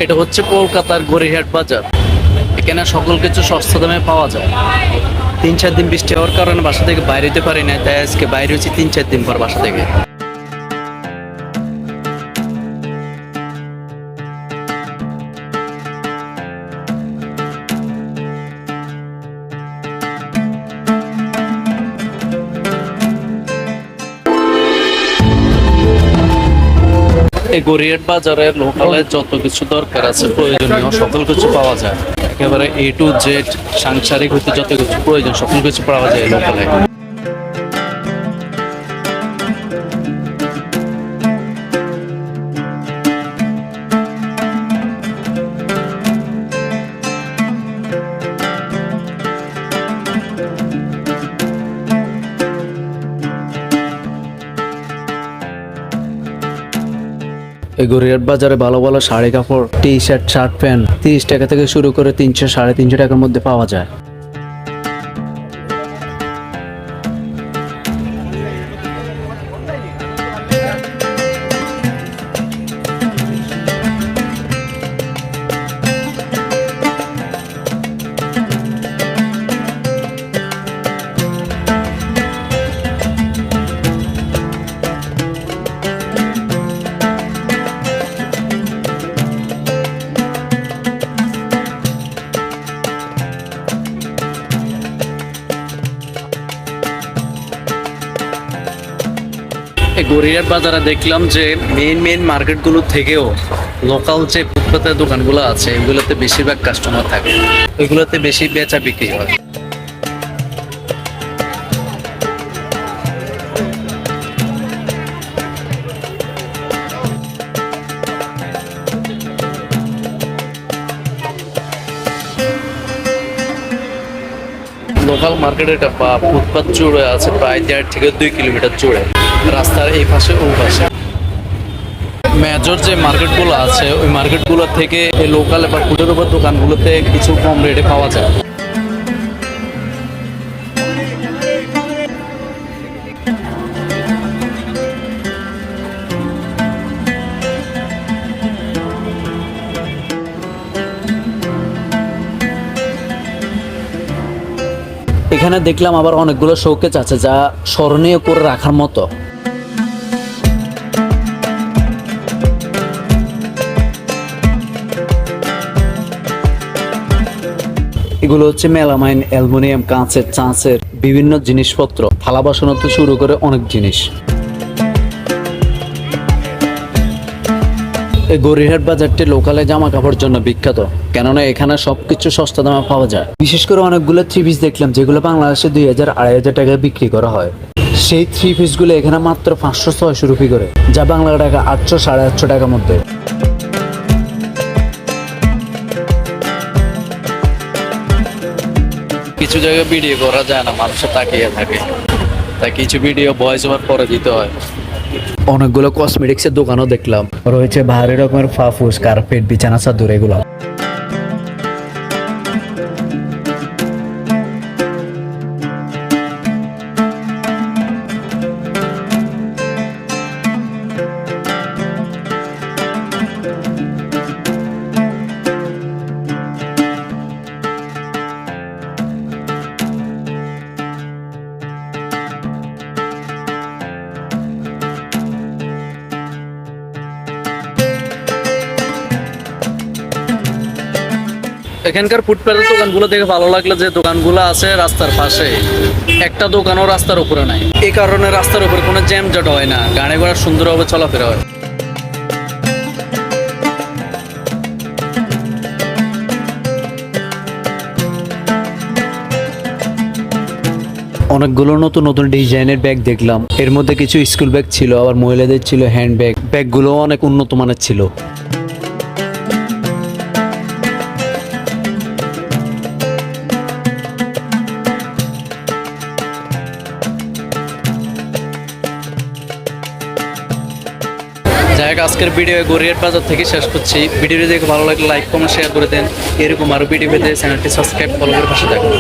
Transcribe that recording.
এটা হচ্ছে কলকাতার গড়িয়াহাট বাজার। এখানে সকল কিছু সস্তা দামে পাওয়া যায়। 3-4 দিন বৃষ্টি হওয়ার কারণে বাসা থেকে বাইরে হতে পারি না, তাই আজকে বাইরে হচ্ছি 3-4 দিন পর বাসা থেকে। এই গড়িয়াহাট বাজারে লোকালে যত কিছু দরকার আছে প্রয়োজনীয় সকল কিছু পাওয়া যায়। একেবারে A to Z সাংসারিক হইতে যত কিছু প্রয়োজন সকল কিছু পাওয়া যায় লোকালে। এই গড়িয়াহাট বাজারে ভালো ভালো শাড়ি কাপড়, টি শার্ট, শার্ট প্যান্ট 30 টাকা থেকে শুরু করে 300-350 টাকার মধ্যে পাওয়া যায়। এই গড়িয়াহাট বাজারে দেখলাম যে মেইন মার্কেটগুলো থেকেও লোকাল যে ফুটপাতের দোকানগুলো আছে এগুলোতে বেশিরভাগ কাস্টমার থাকে, এগুলোতে বেশি বেচা বিক্রি হয়। লোকাল মার্কেটটা বা ফুটপাত জুড়ে আছে প্রায় 1.5 থেকে 2 কিলোমিটার জুড়ে, রাস্তার এই পাশে ওই পাশে। মেজর যে মার্কেটগুলো আছে ওই মার্কেটগুলো থেকে এই লোকাল বা ফুটের উপর দোকানগুলোতে কিছু কম রেটে পাওয়া যায়। এখানে দেখলাম আবার অনেকগুলো শোকেস আছে যা স্মরণীয় করে রাখার মতো। এগুলো হচ্ছে মেলামাইন, অ্যালুমিনিয়াম, কাঁচের, চাঁচের বিভিন্ন জিনিসপত্র, থালা বাসন থেকে শুরু করে অনেক জিনিস। এই গড়িয়াহাট বাজারটি লোকালে জামা কাপড়ের জন্য বিখ্যাত, কেননা এখানে সবকিছু সস্তা দামে পাওয়া যায়। বিশেষ করে অনেকগুলো 3 পিস দেখলাম যেগুলো বাংলাদেশে 2000-2500 টাকায় বিক্রি করা হয়। সেই 3 পিসগুলো এখানে মাত্র 500-600 রুপি করে, যা বাংলা টাকা 800-850 টাকার মধ্যে। কিছু জায়গায় ভিডিও করা যায় না, মানুষের তাকিয়ে থাকে, তাই কিছু ভিডিও ভয়েস ওভার পরে দিতে হয়। অনেকগুলো কসমেটিক্সের দোকানও দেখলাম, রয়েছে ভারী রকমের ফাফুস, কার্পেট, বিছানা চাদর এগুলো। এখানকার ফুটপাতের দোকানগুলো দেখে ভালো লাগলো যে দোকানগুলো আছে রাস্তার পাশে, একটা দোকানও রাস্তার উপরে নাই। এই কারণে রাস্তার উপরে কোনো জ্যামজট হয় না, গাড়ি ঘোড়া সুন্দরভাবে চলাফেরা হয়। অনেকগুলো নতুন নতুন ডিজাইনের ব্যাগ দেখলাম, এর মধ্যে কিছু স্কুল ব্যাগ ছিল, আবার মহিলাদের ছিল হ্যান্ড ব্যাগ। ব্যাগগুলো অনেক উন্নত মানের ছিল। আজকের ভিডিও গড়িয়াহাট বাজার থেকে শেষ করছি। ভিডিওটি দেখে ভালো লাগলে লাইক, কমেন্ট, শেয়ার করে দেন। এরকম আরো ভিডিও পেতে চ্যানেলটি সাবস্ক্রাইব, ফলো করে পাশে থাকুন।